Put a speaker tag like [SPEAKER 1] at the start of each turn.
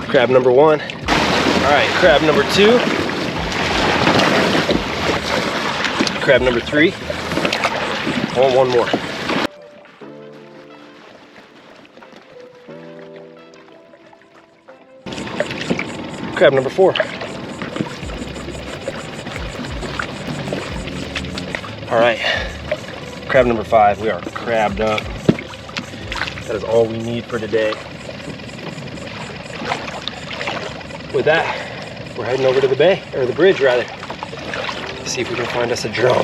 [SPEAKER 1] Crab number 1. All right, crab number 2. Crab number 3. I want one more. Crab number 4. All right, crab number 5. We are crabbed up. That is all we need for today. With that, we're heading over to the bay, or the bridge rather. See if we can find us a drum.